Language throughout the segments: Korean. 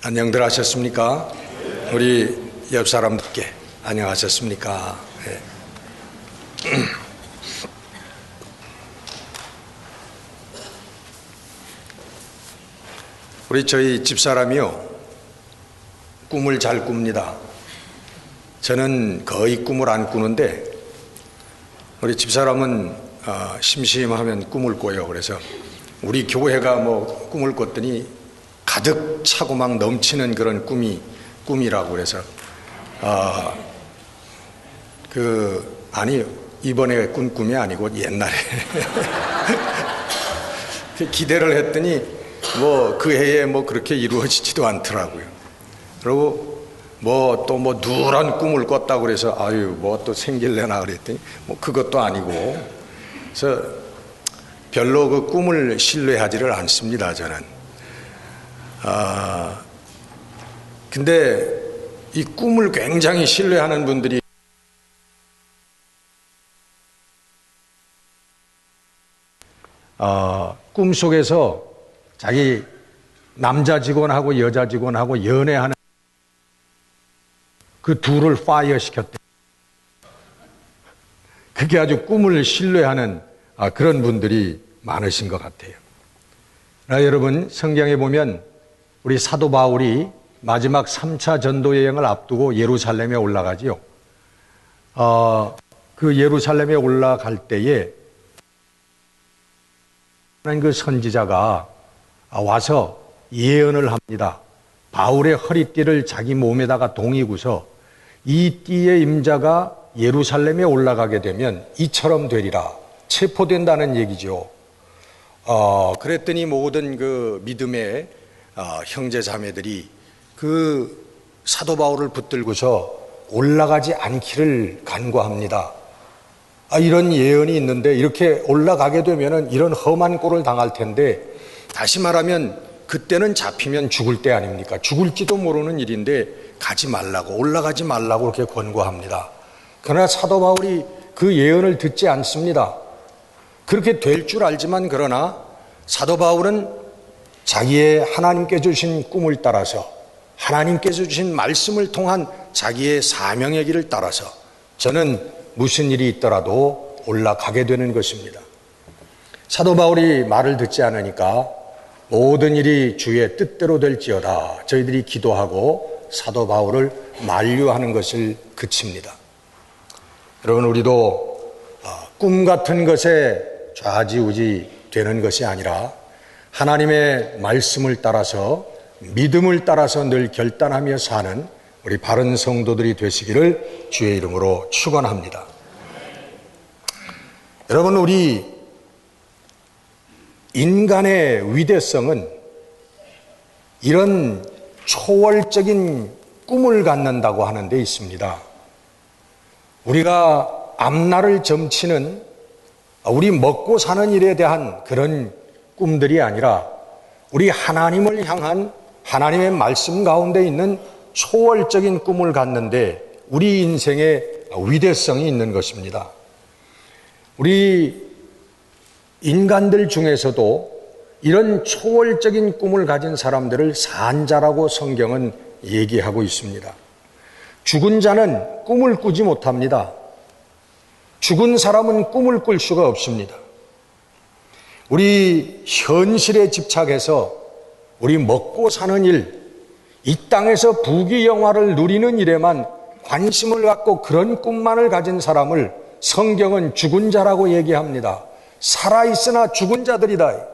안녕들 하셨습니까? 우리 옆 사람들께 안녕하셨습니까? 네. 저희 집사람이요, 꿈을 잘 꿉니다. 저는 거의 꿈을 안 꾸는데 우리 집사람은 심심하면 꿈을 꿔요. 그래서 우리 교회가 꿈을 꿨더니 가득 차고 막 넘치는 그런 꿈이라고 그래서 아니, 이번에 꾼 꿈이 아니고 옛날에 기대를 했더니 그 해에 그렇게 이루어지지도 않더라고요. 그리고 또 누런 꿈을 꿨다고 그래서 또 생길래나 그랬더니 그것도 아니고, 그래서 별로 그 꿈을 신뢰하지를 않습니다, 저는. 근데 이 꿈을 굉장히 신뢰하는 분들이 꿈속에서 자기 남자 직원하고 여자 직원하고 연애하는 그 둘을 파이어 시켰대. 그게 아주 꿈을 신뢰하는 그런 분들이 많으신 것 같아요. 여러분, 성경에 보면 우리 사도 바울이 마지막 3차 전도 여행을 앞두고 예루살렘에 올라가지요. 그 예루살렘에 올라갈 때에 그 선지자가 와서 예언을 합니다. 바울의 허리띠를 자기 몸에다가 동이고서 이 띠의 임자가 예루살렘에 올라가게 되면 이처럼 되리라. 체포된다는 얘기죠. 그랬더니 모든 그 믿음의 형제 자매들이 그 사도 바울을 붙들고서 올라가지 않기를 간구합니다. 이런 예언이 있는데 이렇게 올라가게 되면은 이런 험한 꼴을 당할 텐데, 다시 말하면 그때는 잡히면 죽을 때 아닙니까? 죽을지도 모르는 일인데 가지 말라고, 올라가지 말라고 이렇게 권고합니다. 그러나 사도 바울이 그 예언을 듣지 않습니다. 그렇게 될 줄 알지만, 그러나 사도 바울은 자기의 하나님께 주신 꿈을 따라서, 하나님께서 주신 말씀을 통한 자기의 사명의 길을 따라서 저는 무슨 일이 있더라도 올라가게 되는 것입니다. 사도 바울이 말을 듣지 않으니까 모든 일이 주의 뜻대로 될지어다, 저희들이 기도하고 사도 바울을 만류하는 것을 그칩니다. 여러분, 우리도 꿈 같은 것에 좌지우지 되는 것이 아니라 하나님의 말씀을 따라서, 믿음을 따라서 늘 결단하며 사는 우리 바른 성도들이 되시기를 주의 이름으로 축원합니다. 여러분, 우리 인간의 위대성은 이런 초월적인 꿈을 갖는다고 하는 데 있습니다. 우리가 앞날을 점치는, 우리 먹고 사는 일에 대한 그런 꿈들이 아니라 우리 하나님을 향한 하나님의 말씀 가운데 있는 초월적인 꿈을 갖는데 우리 인생의 위대성이 있는 것입니다. 우리 인간들 중에서도 이런 초월적인 꿈을 가진 사람들을 산자라고 성경은 얘기하고 있습니다. 죽은 자는 꿈을 꾸지 못합니다. 죽은 사람은 꿈을 꿀 수가 없습니다. 우리 현실에 집착해서 우리 먹고 사는 일, 이 땅에서 부귀영화를 누리는 일에만 관심을 갖고 그런 꿈만을 가진 사람을 성경은 죽은 자라고 얘기합니다. 살아있으나 죽은 자들이다.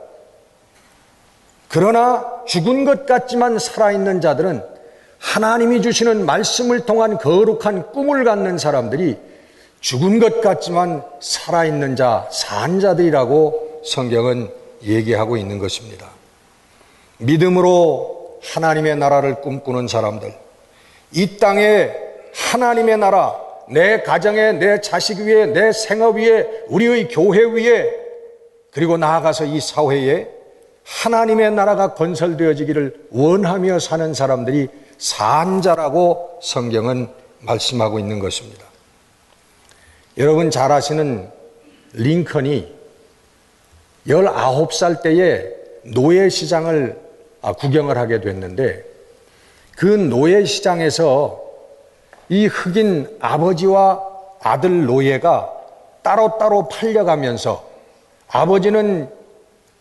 그러나 죽은 것 같지만 살아있는 자들은 하나님이 주시는 말씀을 통한 거룩한 꿈을 갖는 사람들이 죽은 것 같지만 살아있는 자, 산 자들이라고 성경은 얘기하고 있는 것입니다. 믿음으로 하나님의 나라를 꿈꾸는 사람들, 이 땅에 하나님의 나라, 내 가정에, 내 자식 위에, 내 생업 위에, 우리의 교회 위에, 그리고 나아가서 이 사회에 하나님의 나라가 건설되어지기를 원하며 사는 사람들이 산자라고 성경은 말씀하고 있는 것입니다. 여러분 잘 아시는 링컨이 19살 때에 노예시장을 구경을 하게 됐는데 그 노예 시장에서 이 흑인 아버지와 아들 노예가 따로따로 팔려가면서 아버지는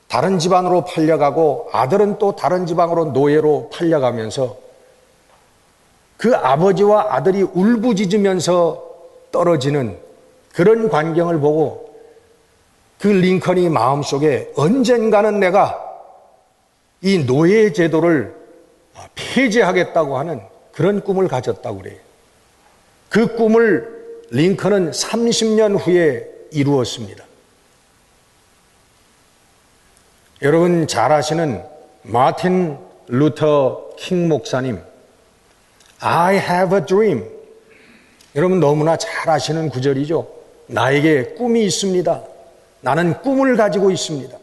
다른 집안으로 팔려가고 아들은 또 다른 지방으로 노예로 팔려가면서 그 아버지와 아들이 울부짖으면서 떨어지는 그런 광경을 보고 그 링컨이 마음속에 언젠가는 내가 이 노예 제도를 폐지하겠다고 하는 그런 꿈을 가졌다고 그래요. 그 꿈을 링컨은 30년 후에 이루었습니다. 여러분 잘 아시는 마틴 루터 킹 목사님, I have a dream. 여러분 너무나 잘 아시는 구절이죠. 나에게 꿈이 있습니다. 나는 꿈을 가지고 있습니다.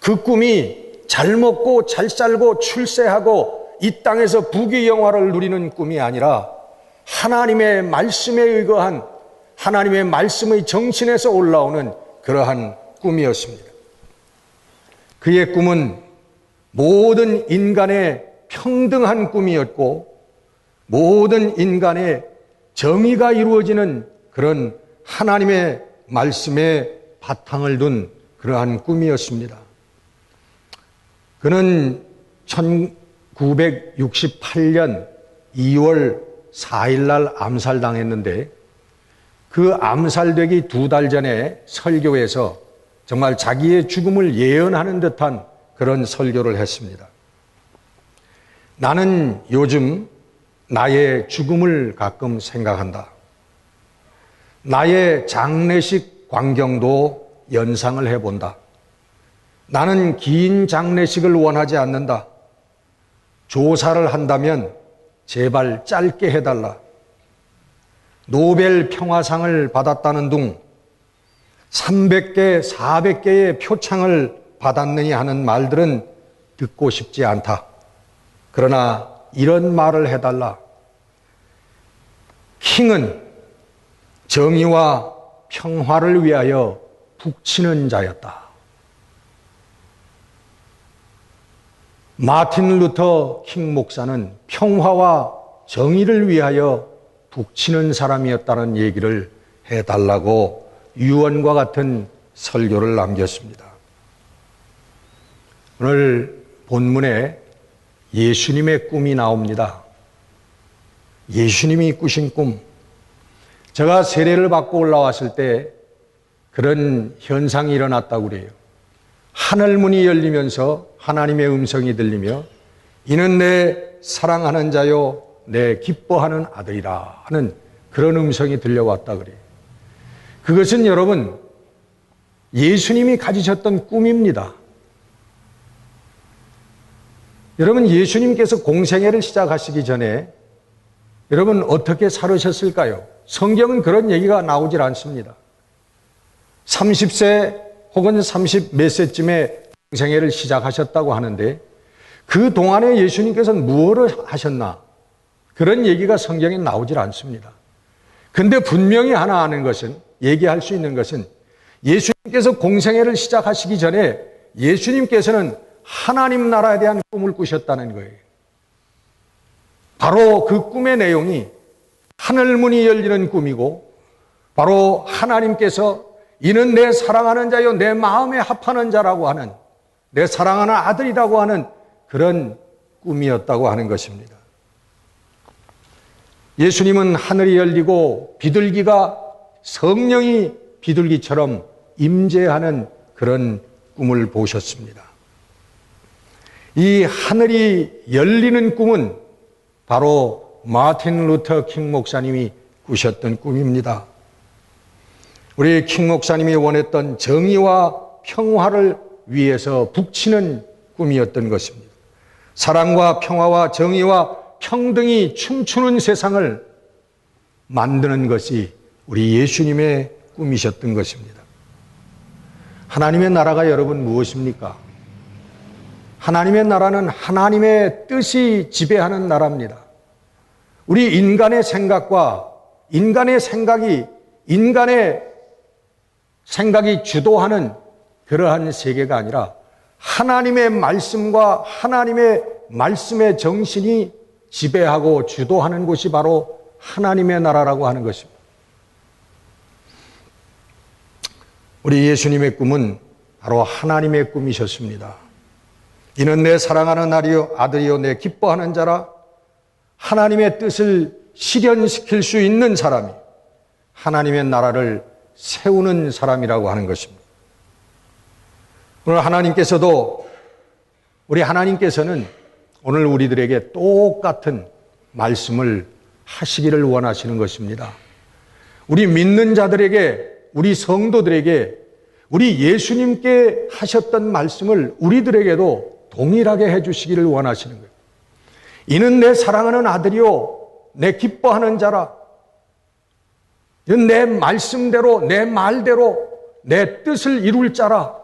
그 꿈이 잘 먹고 잘 살고 출세하고 이 땅에서 부귀영화를 누리는 꿈이 아니라 하나님의 말씀에 의거한 하나님의 말씀의 정신에서 올라오는 그러한 꿈이었습니다. 그의 꿈은 모든 인간의 평등한 꿈이었고 모든 인간의 정의가 이루어지는 그런 하나님의 말씀에 바탕을 둔 그러한 꿈이었습니다. 그는 1968년 2월 4일 날 암살당했는데 그 암살되기 2달 전에 설교에서 정말 자기의 죽음을 예언하는 듯한 그런 설교를 했습니다. 나는 요즘 나의 죽음을 가끔 생각한다. 나의 장례식 광경도 연상을 해본다. 나는 긴 장례식을 원하지 않는다. 조사를 한다면 제발 짧게 해달라. 노벨 평화상을 받았다는 둥 300개, 400개의 표창을 받았느니 하는 말들은 듣고 싶지 않다. 그러나 이런 말을 해달라. 킹은 정의와 평화를 위하여 북치는 자였다. 마틴 루터 킹 목사는 평화와 정의를 위하여 북치는 사람이었다는 얘기를 해달라고 유언과 같은 설교를 남겼습니다. 오늘 본문에 예수님의 꿈이 나옵니다. 예수님이 꾸신 꿈. 제가 세례를 받고 올라왔을 때 그런 현상이 일어났다고 그래요. 하늘문이 열리면서 하나님의 음성이 들리며 이는 내 사랑하는 자요 내 기뻐하는 아들이라 하는 그런 음성이 들려왔다 그래요. 그것은 여러분 예수님이 가지셨던 꿈입니다. 여러분 예수님께서 공생애를 시작하시기 전에 여러분 어떻게 살으셨을까요? 성경은 그런 얘기가 나오질 않습니다. 30세 혹은 30 몇 세쯤에 공생애를 시작하셨다고 하는데 그 동안에 예수님께서는 무엇을 하셨나? 그런 얘기가 성경에 나오질 않습니다. 근데 분명히 하나 아는 것은 얘기할 수 있는 것은 예수님께서 공생애를 시작하시기 전에 예수님께서는 하나님 나라에 대한 꿈을 꾸셨다는 거예요. 바로 그 꿈의 내용이 하늘문이 열리는 꿈이고 바로 하나님께서 이는 내 사랑하는 자요 내 마음에 합하는 자라고 하는 내 사랑하는 아들이라고 하는 그런 꿈이었다고 하는 것입니다. 예수님은 하늘이 열리고 비둘기가 성령이 비둘기처럼 임재하는 그런 꿈을 보셨습니다. 이 하늘이 열리는 꿈은 바로 마틴 루터 킹 목사님이 꾸셨던 꿈입니다. 우리 킹 목사님이 원했던 정의와 평화를 위해서 북치는 꿈이었던 것입니다. 사랑과 평화와 정의와 평등이 춤추는 세상을 만드는 것이 우리 예수님의 꿈이셨던 것입니다. 하나님의 나라가 여러분 무엇입니까? 하나님의 나라는 하나님의 뜻이 지배하는 나라입니다. 우리 인간의 생각과 인간의 생각이 주도하는 그러한 세계가 아니라 하나님의 말씀과 하나님의 말씀의 정신이 지배하고 주도하는 곳이 바로 하나님의 나라라고 하는 것입니다. 우리 예수님의 꿈은 바로 하나님의 꿈이셨습니다. 이는 내 사랑하는 아들이요 내 기뻐하는 자라. 하나님의 뜻을 실현시킬 수 있는 사람이 하나님의 나라를 세우는 사람이라고 하는 것입니다. 오늘 하나님께서는 오늘 우리들에게 똑같은 말씀을 하시기를 원하시는 것입니다. 우리 믿는 자들에게, 우리 성도들에게 우리 예수님께 하셨던 말씀을 우리들에게도 동일하게 해주시기를 원하시는 거예요. 이는 내 사랑하는 아들이요 내 기뻐하는 자라. 이는 내 말씀대로, 내 말대로 내 뜻을 이룰 자라.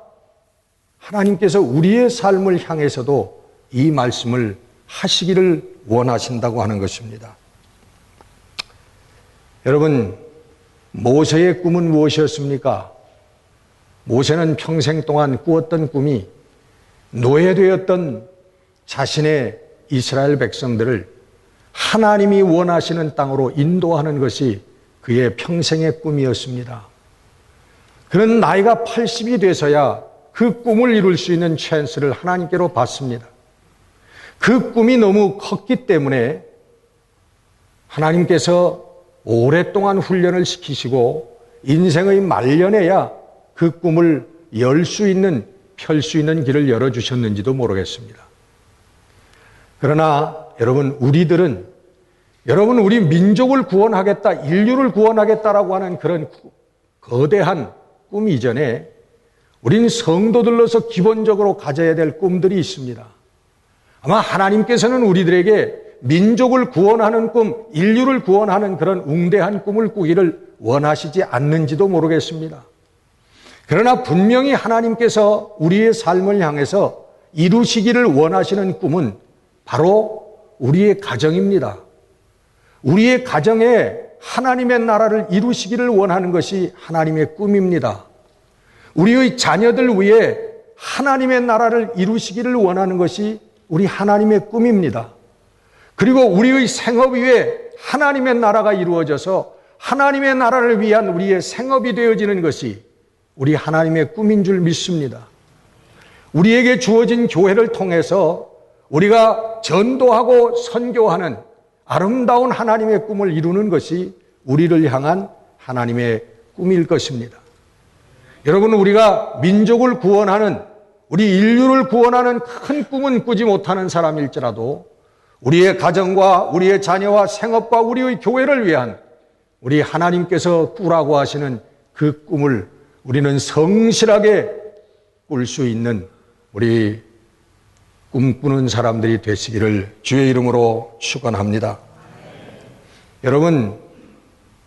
하나님께서 우리의 삶을 향해서도 이 말씀을 하시기를 원하신다고 하는 것입니다. 여러분, 모세의 꿈은 무엇이었습니까? 모세는 평생 동안 꾸었던 꿈이 노예되었던 자신의 이스라엘 백성들을 하나님이 원하시는 땅으로 인도하는 것이 그의 평생의 꿈이었습니다. 그는 나이가 80이 돼서야 그 꿈을 이룰 수 있는 찬스를 하나님께로 받습니다. 그 꿈이 너무 컸기 때문에 하나님께서 오랫동안 훈련을 시키시고 인생의 말년에야 그 꿈을 펼 수 있는 길을 열어주셨는지도 모르겠습니다. 그러나 여러분, 우리 민족을 구원하겠다, 인류를 구원하겠다라고 하는 그런 거대한 꿈 이전에 우린 성도들로서 기본적으로 가져야 될 꿈들이 있습니다. 아마 하나님께서는 우리들에게 민족을 구원하는 꿈, 인류를 구원하는 그런 웅대한 꿈을 꾸기를 원하시지 않는지도 모르겠습니다. 그러나 분명히 하나님께서 우리의 삶을 향해서 이루시기를 원하시는 꿈은 바로 우리의 가정입니다. 우리의 가정에 하나님의 나라를 이루시기를 원하는 것이 하나님의 꿈입니다. 우리의 자녀들 위해 하나님의 나라를 이루시기를 원하는 것이 우리 하나님의 꿈입니다. 그리고 우리의 생업 위에 하나님의 나라가 이루어져서 하나님의 나라를 위한 우리의 생업이 되어지는 것이 우리 하나님의 꿈인 줄 믿습니다. 우리에게 주어진 교회를 통해서 우리가 전도하고 선교하는 아름다운 하나님의 꿈을 이루는 것이 우리를 향한 하나님의 꿈일 것입니다. 여러분, 우리가 민족을 구원하는, 우리 인류를 구원하는 큰 꿈은 꾸지 못하는 사람일지라도 우리의 가정과 우리의 자녀와 생업과 우리의 교회를 위한 우리 하나님께서 꾸라고 하시는 그 꿈을 우리는 성실하게 꿀 수 있는 우리 꿈꾸는 사람들이 되시기를 주의 이름으로 축원합니다. 여러분,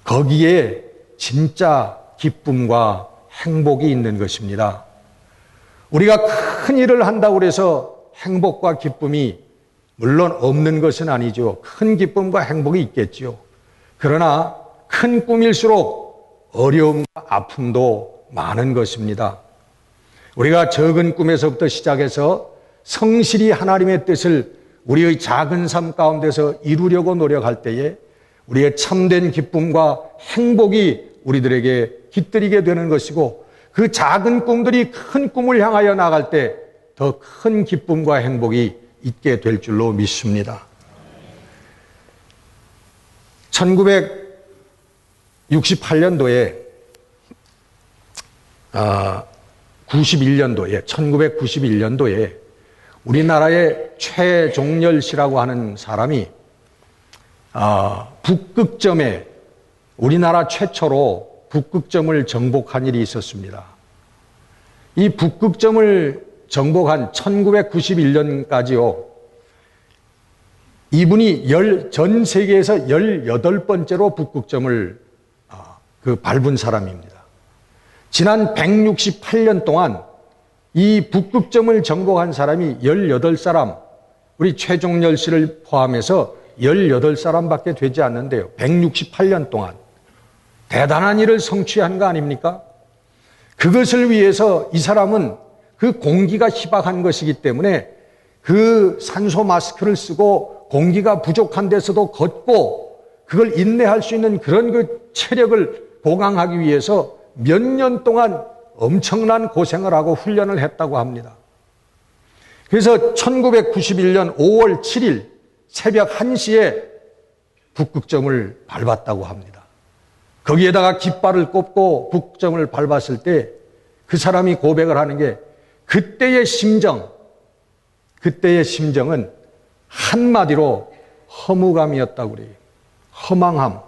거기에 진짜 기쁨과 행복이 있는 것입니다. 우리가 큰 일을 한다고 해서 행복과 기쁨이 물론 없는 것은 아니죠. 큰 기쁨과 행복이 있겠죠. 그러나 큰 꿈일수록 어려움과 아픔도 많은 것입니다. 우리가 적은 꿈에서부터 시작해서 성실히 하나님의 뜻을 우리의 작은 삶 가운데서 이루려고 노력할 때에 우리의 참된 기쁨과 행복이 우리들에게 깃들이게 되는 것이고, 그 작은 꿈들이 큰 꿈을 향하여 나갈 때 더 큰 기쁨과 행복이 있게 될 줄로 믿습니다. 1991년도에 우리나라의 최종렬 씨라고 하는 사람이 북극점에 우리나라 최초로 북극점을 정복한 일이 있었습니다. 이 북극점을 정복한 1991년까지요. 이분이 전 세계에서 18번째로 북극점을 밟은 사람입니다. 지난 168년 동안 이 북극점을 정복한 사람이 18사람, 우리 최종렬 씨를 포함해서 18사람밖에 되지 않는데요. 168년 동안 대단한 일을 성취한 거 아닙니까? 그것을 위해서 이 사람은 그 공기가 희박한 것이기 때문에 그 산소 마스크를 쓰고 공기가 부족한 데서도 걷고 그걸 인내할 수 있는 그런 그 체력을 보강하기 위해서 몇 년 동안 엄청난 고생을 하고 훈련을 했다고 합니다. 그래서 1991년 5월 7일 새벽 1시에 북극점을 밟았다고 합니다. 거기에다가 깃발을 꼽고 북극점을 밟았을 때 그 사람이 고백을 하는 게 그때의 심정은 한마디로 허무감이었다고 그래요. 허망함.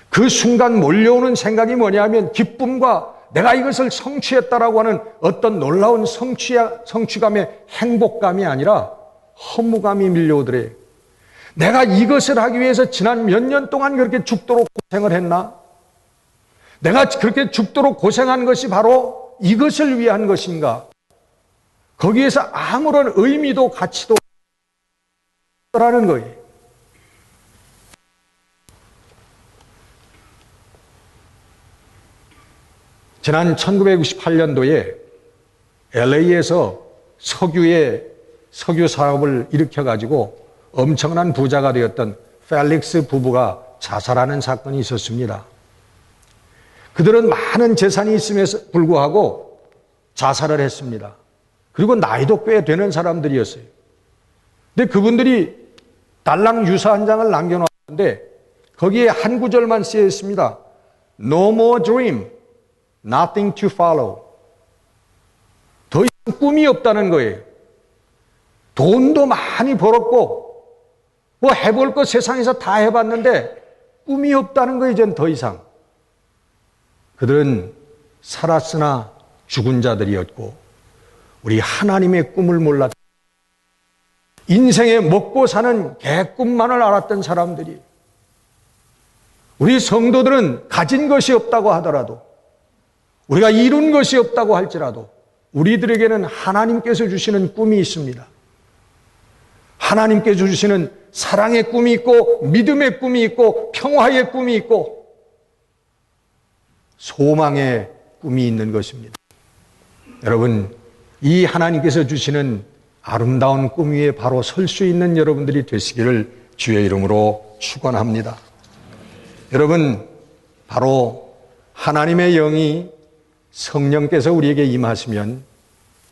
그 순간 몰려오는 생각이 뭐냐면 기쁨과 내가 이것을 성취했다라고 하는 어떤 놀라운 성취감의 행복감이 아니라 허무감이 밀려오더래요. 내가 이것을 하기 위해서 지난 몇 년 동안 그렇게 죽도록 고생을 했나? 내가 그렇게 죽도록 고생한 것이 바로 이것을 위한 것인가? 거기에서 아무런 의미도 가치도 없다라는 거예요. 지난 1968년도에 LA에서 석유 사업을 일으켜가지고 엄청난 부자가 되었던 펠릭스 부부가 자살하는 사건이 있었습니다. 그들은 많은 재산이 있음에도 불구하고 자살을 했습니다. 그리고 나이도 꽤 되는 사람들이었어요. 근데 그분들이 달랑 유서 한 장을 남겨놓았는데 거기에 한 구절만 쓰여 있습니다. No more dream, nothing to follow. 더 이상 꿈이 없다는 거예요. 돈도 많이 벌었고 뭐 해볼 거 세상에서 다 해봤는데 꿈이 없다는 거예요. 이젠 더 이상. 그들은 살았으나 죽은 자들이었고 우리 하나님의 꿈을 몰랐던 인생에 먹고 사는 개꿈만을 알았던 사람들이 우리 성도들은 가진 것이 없다고 하더라도 우리가 이룬 것이 없다고 할지라도 우리들에게는 하나님께서 주시는 꿈이 있습니다. 하나님께서 주시는 사랑의 꿈이 있고 믿음의 꿈이 있고 평화의 꿈이 있고 소망의 꿈이 있는 것입니다. 여러분, 이 하나님께서 주시는 아름다운 꿈 위에 바로 설 수 있는 여러분들이 되시기를 주의 이름으로 축원합니다. 여러분, 바로 하나님의 영이 성령께서 우리에게 임하시면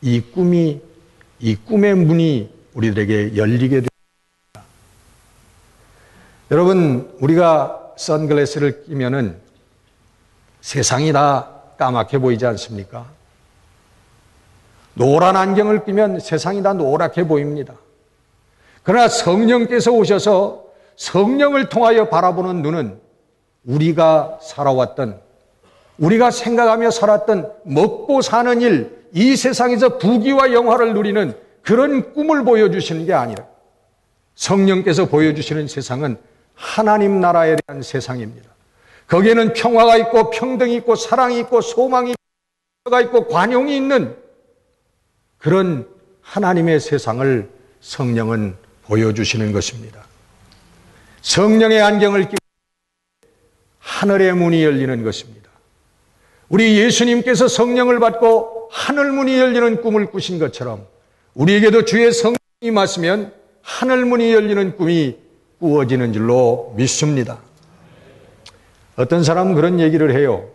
이 꿈의 문이 우리들에게 열리게 됩니다. 여러분, 우리가 선글라스를 끼면은 세상이 다 까맣게 보이지 않습니까? 노란 안경을 끼면 세상이 다 노랗게 보입니다. 그러나 성령께서 오셔서 성령을 통하여 바라보는 눈은 우리가 살아왔던, 우리가 생각하며 살았던 먹고 사는 일, 이 세상에서 부귀와 영화를 누리는 그런 꿈을 보여주시는 게 아니라 성령께서 보여주시는 세상은 하나님 나라에 대한 세상입니다. 거기에는 평화가 있고 평등이 있고 사랑이 있고 소망이 있고 관용이 있는 그런 하나님의 세상을 성령은 보여주시는 것입니다. 성령의 안경을 끼고 하늘의 문이 열리는 것입니다. 우리 예수님께서 성령을 받고 하늘 문이 열리는 꿈을 꾸신 것처럼 우리에게도 주의 성령이 임하시면 하늘 문이 열리는 꿈이 꾸어지는 줄로 믿습니다. 어떤 사람은 그런 얘기를 해요.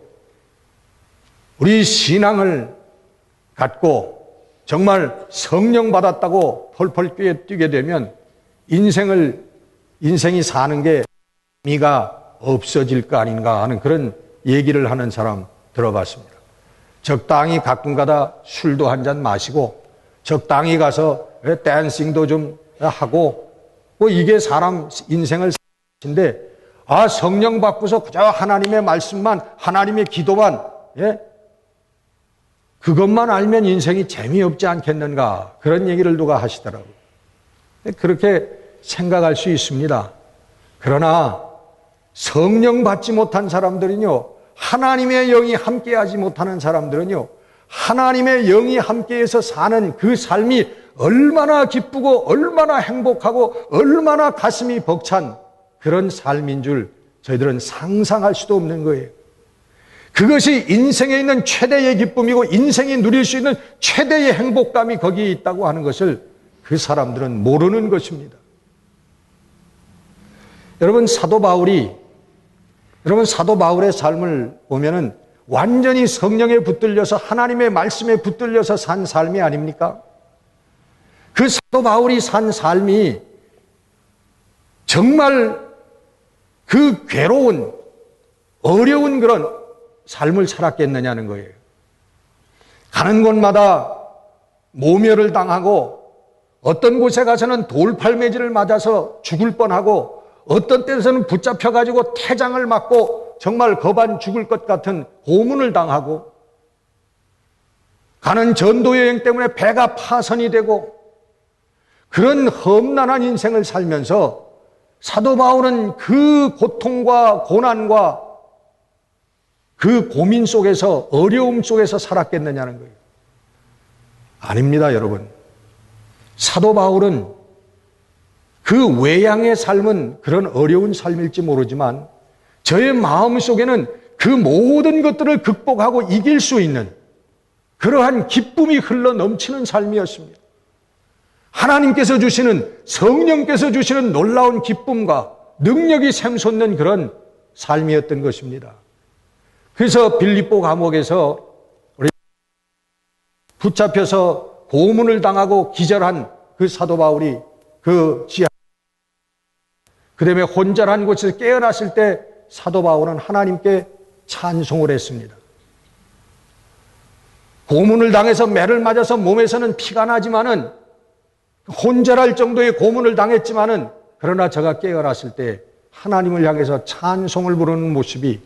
우리 신앙을 갖고 정말 성령 받았다고 펄펄 뛰게 되면 인생이 사는 게 의미가 없어질 거 아닌가 하는 그런 얘기를 하는 사람 들어봤습니다. 적당히 가끔가다 술도 한 잔 마시고 적당히 가서 댄싱도 좀 하고 뭐 이게 사람 인생을 사는데 성령 받고서 그저 하나님의 말씀만 하나님의 기도만 그것만 알면 인생이 재미없지 않겠는가 그런 얘기를 누가 하시더라고요. 그렇게 생각할 수 있습니다. 그러나 성령 받지 못한 사람들은요, 하나님의 영이 함께하지 못하는 사람들은요, 하나님의 영이 함께해서 사는 그 삶이 얼마나 기쁘고 얼마나 행복하고 얼마나 가슴이 벅찬 그런 삶인 줄 저희들은 상상할 수도 없는 거예요. 그것이 인생에 있는 최대의 기쁨이고 인생이 누릴 수 있는 최대의 행복감이 거기에 있다고 하는 것을 그 사람들은 모르는 것입니다. 여러분 사도 바울의 삶을 보면은 완전히 성령에 붙들려서 하나님의 말씀에 붙들려서 산 삶이 아닙니까? 그 사도 바울이 산 삶이 정말 그 괴로운 어려운 그런 삶을 살았겠느냐는 거예요. 가는 곳마다 모멸을 당하고 어떤 곳에 가서는 돌팔매질을 맞아서 죽을 뻔하고 어떤 때에서는 붙잡혀가지고 태장을 맞고 정말 겁안 죽을 것 같은 고문을 당하고 가는 전도여행 때문에 배가 파손이 되고 그런 험난한 인생을 살면서 사도 바울은 그 고통과 고난과 그 고민 속에서 어려움 속에서 살았겠느냐는 거예요. 아닙니다, 여러분. 사도 바울은 그 외양의 삶은 그런 어려운 삶일지 모르지만 저의 마음 속에는 그 모든 것들을 극복하고 이길 수 있는 그러한 기쁨이 흘러 넘치는 삶이었습니다. 하나님께서 주시는 성령께서 주시는 놀라운 기쁨과 능력이 샘솟는 그런 삶이었던 것입니다. 그래서 빌립보 감옥에서 우리 붙잡혀서 고문을 당하고 기절한 그 사도 바울이 그 지하 그다음에 혼절한 곳에서 깨어났을 때 사도 바울은 하나님께 찬송을 했습니다. 고문을 당해서 매를 맞아서 몸에서는 피가 나지만은 혼절할 정도의 고문을 당했지만은 그러나 저가 깨어났을 때 하나님을 향해서 찬송을 부르는 모습이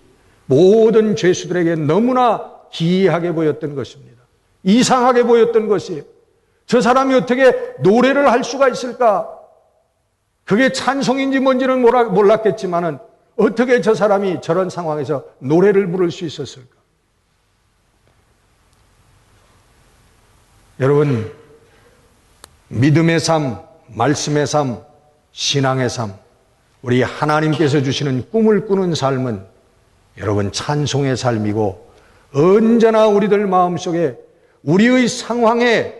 모든 죄수들에게 너무나 기이하게 보였던 것입니다. 이상하게 보였던 것이에요. 저 사람이 어떻게 노래를 할 수가 있을까? 그게 찬송인지 뭔지는 몰랐겠지만은 어떻게 저 사람이 저런 상황에서 노래를 부를 수 있었을까? 여러분, 믿음의 삶, 말씀의 삶, 신앙의 삶, 우리 하나님께서 주시는 꿈을 꾸는 삶은 여러분 찬송의 삶이고 언제나 우리들 마음속에 우리의 상황에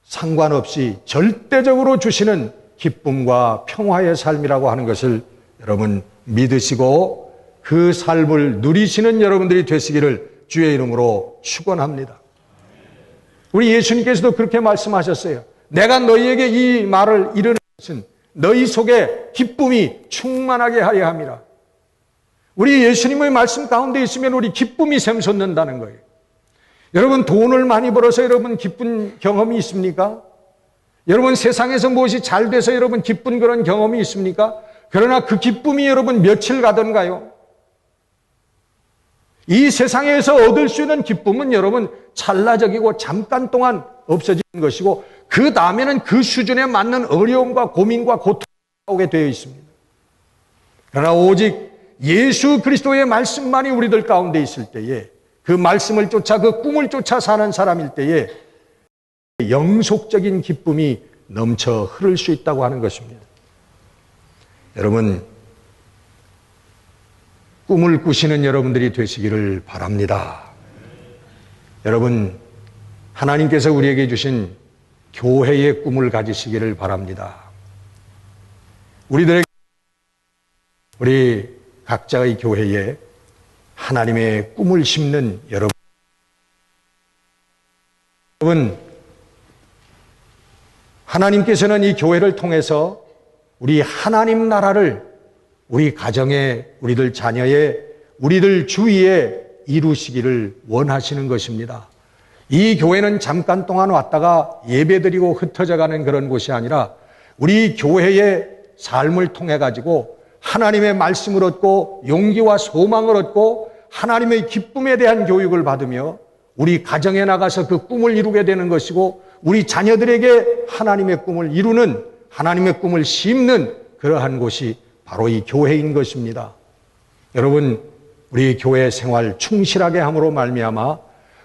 상관없이 절대적으로 주시는 기쁨과 평화의 삶이라고 하는 것을 여러분 믿으시고 그 삶을 누리시는 여러분들이 되시기를 주의 이름으로 축원합니다. 우리 예수님께서도 그렇게 말씀하셨어요. 내가 너희에게 이 말을 이르는 것은 너희 속에 기쁨이 충만하게 하려 함이라. 우리 예수님의 말씀 가운데 있으면 우리 기쁨이 샘솟는다는 거예요. 여러분 돈을 많이 벌어서 여러분 기쁜 경험이 있습니까? 여러분 세상에서 무엇이 잘 돼서 여러분 기쁜 그런 경험이 있습니까? 그러나 그 기쁨이 여러분 며칠 가던가요? 이 세상에서 얻을 수 있는 기쁨은 여러분 찰나적이고 잠깐 동안 없어지는 것이고 그 다음에는 그 수준에 맞는 어려움과 고민과 고통이 오게 되어 있습니다. 그러나 오직 예수 그리스도의 말씀만이 우리들 가운데 있을 때에 그 말씀을 쫓아 그 꿈을 쫓아 사는 사람일 때에 영속적인 기쁨이 넘쳐 흐를 수 있다고 하는 것입니다. 여러분 꿈을 꾸시는 여러분들이 되시기를 바랍니다. 여러분 하나님께서 우리에게 주신 교회의 꿈을 가지시기를 바랍니다. 우리 각자의 교회에 하나님의 꿈을 심는 여러분, 하나님께서는 이 교회를 통해서 우리 하나님 나라를 우리 가정에, 우리들 자녀에, 우리들 주위에 이루시기를 원하시는 것입니다. 이 교회는 잠깐 동안 왔다가 예배드리고 흩어져가는 그런 곳이 아니라 우리 교회의 삶을 통해 가지고 하나님의 말씀을 얻고 용기와 소망을 얻고 하나님의 기쁨에 대한 교육을 받으며 우리 가정에 나가서 그 꿈을 이루게 되는 것이고 우리 자녀들에게 하나님의 꿈을 이루는 하나님의 꿈을 심는 그러한 곳이 바로 이 교회인 것입니다. 여러분 우리 교회 생활 충실하게 함으로 말미암아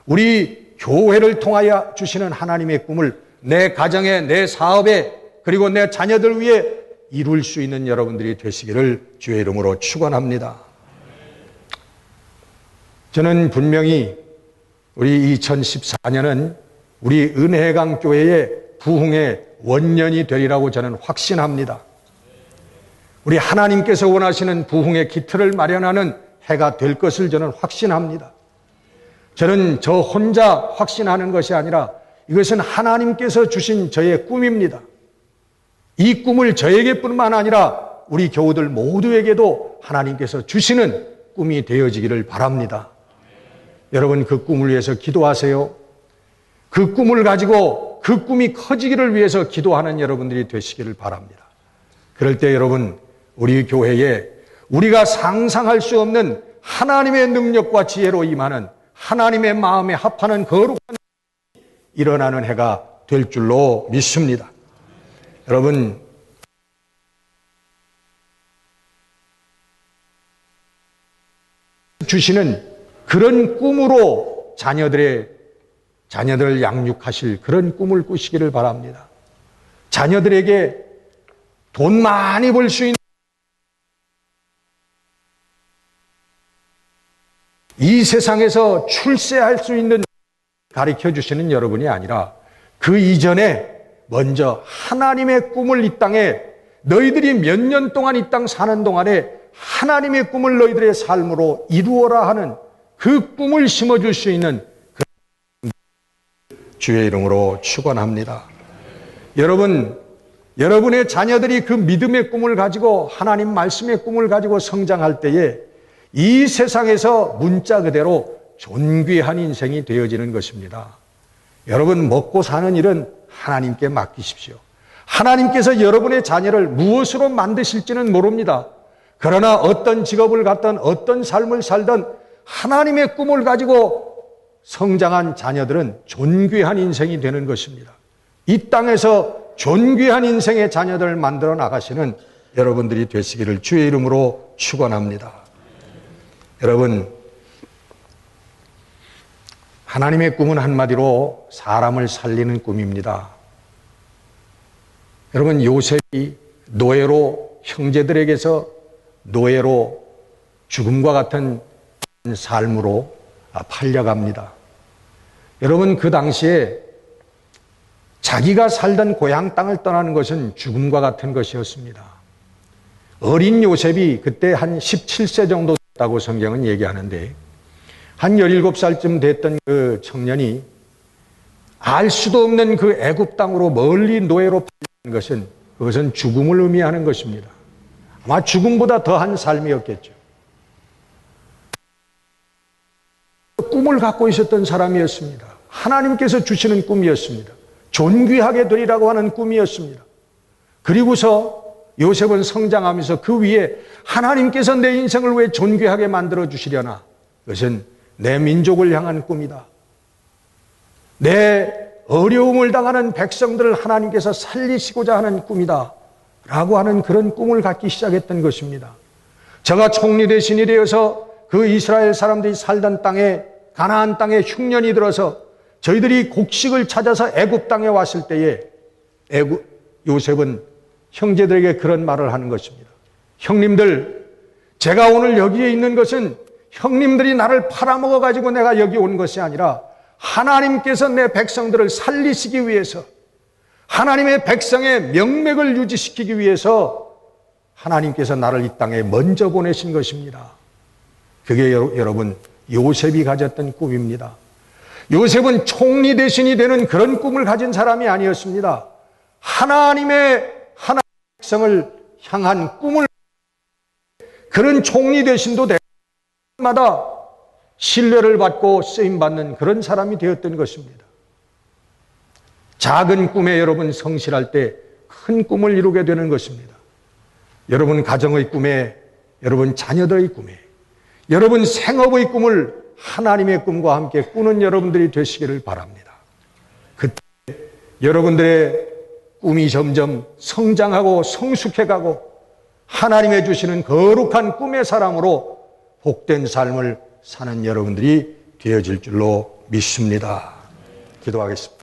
우리 교회를 통하여 주시는 하나님의 꿈을 내 가정에 내 사업에 그리고 내 자녀들 위해 이룰 수 있는 여러분들이 되시기를 주의 이름으로 축원합니다. 저는 분명히 우리 2014년은 우리 은혜강 교회의 부흥의 원년이 되리라고 저는 확신합니다. 우리 하나님께서 원하시는 부흥의 기틀을 마련하는 해가 될 것을 저는 확신합니다. 저는 저 혼자 확신하는 것이 아니라 이것은 하나님께서 주신 저의 꿈입니다. 이 꿈을 저에게뿐만 아니라 우리 교우들 모두에게도 하나님께서 주시는 꿈이 되어지기를 바랍니다. 여러분, 그 꿈을 위해서 기도하세요. 그 꿈을 가지고 그 꿈이 커지기를 위해서 기도하는 여러분들이 되시기를 바랍니다. 그럴 때 여러분, 우리 교회에 우리가 상상할 수 없는 하나님의 능력과 지혜로 임하는 하나님의 마음에 합하는 거룩한 일어나는 해가 될 줄로 믿습니다. 여러분, 주시는 그런 꿈으로 자녀들을 양육하실 그런 꿈을 꾸시기를 바랍니다. 자녀들에게 돈 많이 벌 수 있는 이 세상에서 출세할 수 있는 가르쳐 주시는 여러분이 아니라 그 이전에 먼저 하나님의 꿈을 이 땅에 너희들이 몇 년 동안 이 땅 사는 동안에 하나님의 꿈을 너희들의 삶으로 이루어라 하는 그 꿈을 심어줄 수 있는 주의 이름으로 축원합니다. 여러분, 여러분의 자녀들이 그 믿음의 꿈을 가지고 하나님 말씀의 꿈을 가지고 성장할 때에 이 세상에서 문자 그대로 존귀한 인생이 되어지는 것입니다. 여러분, 먹고 사는 일은 하나님께 맡기십시오. 하나님께서 여러분의 자녀를 무엇으로 만드실지는 모릅니다. 그러나 어떤 직업을 갖든 어떤 삶을 살든 하나님의 꿈을 가지고 성장한 자녀들은 존귀한 인생이 되는 것입니다. 이 땅에서 존귀한 인생의 자녀들을 만들어 나가시는 여러분들이 되시기를 주의 이름으로 축원합니다. 여러분, 하나님의 꿈은 한마디로 사람을 살리는 꿈입니다. 여러분, 요셉이 노예로 형제들에게서 노예로 죽음과 같은 삶으로 팔려갑니다. 여러분, 그 당시에 자기가 살던 고향 땅을 떠나는 것은 죽음과 같은 것이었습니다. 어린 요셉이 그때 한 17세 정도 됐다고 성경은 얘기하는데 한 17살쯤 됐던 그 청년이 알 수도 없는 그 애굽 땅으로 멀리 노예로 팔린 것은 그것은 죽음을 의미하는 것입니다. 아마 죽음보다 더한 삶이었겠죠. 꿈을 갖고 있었던 사람이었습니다. 하나님께서 주시는 꿈이었습니다. 존귀하게 되리라고 하는 꿈이었습니다. 그리고서 요셉은 성장하면서 그 위에 하나님께서 내 인생을 왜 존귀하게 만들어 주시려나? 그것은 내 민족을 향한 꿈이다. 내 어려움을 당하는 백성들을 하나님께서 살리시고자 하는 꿈이다. 라고 하는 그런 꿈을 갖기 시작했던 것입니다. 저가 총리 대신이 되어서 그 이스라엘 사람들이 살던 땅에 가나안 땅에 흉년이 들어서 저희들이 곡식을 찾아서 애굽 땅에 왔을 때에 요셉은 형제들에게 그런 말을 하는 것입니다. 형님들, 제가 오늘 여기에 있는 것은 형님들이 나를 팔아먹어 가지고 내가 여기 온 것이 아니라 하나님께서 내 백성들을 살리시기 위해서 하나님의 백성의 명맥을 유지시키기 위해서 하나님께서 나를 이 땅에 먼저 보내신 것입니다. 그게 여러분 요셉이 가졌던 꿈입니다. 요셉은 총리 대신이 되는 그런 꿈을 가진 사람이 아니었습니다. 하나님의 백성을 향한 꿈을 그런 총리 대신도 때마다 신뢰를 받고 쓰임받는 그런 사람이 되었던 것입니다. 작은 꿈에 여러분 성실할 때 큰 꿈을 이루게 되는 것입니다. 여러분 가정의 꿈에, 여러분 자녀들의 꿈에, 여러분 생업의 꿈을 하나님의 꿈과 함께 꾸는 여러분들이 되시기를 바랍니다. 그때 여러분들의 꿈이 점점 성장하고 성숙해가고 하나님의 주시는 거룩한 꿈의 사람으로 복된 삶을 사는 여러분들이 되어질 줄로 믿습니다. 기도하겠습니다.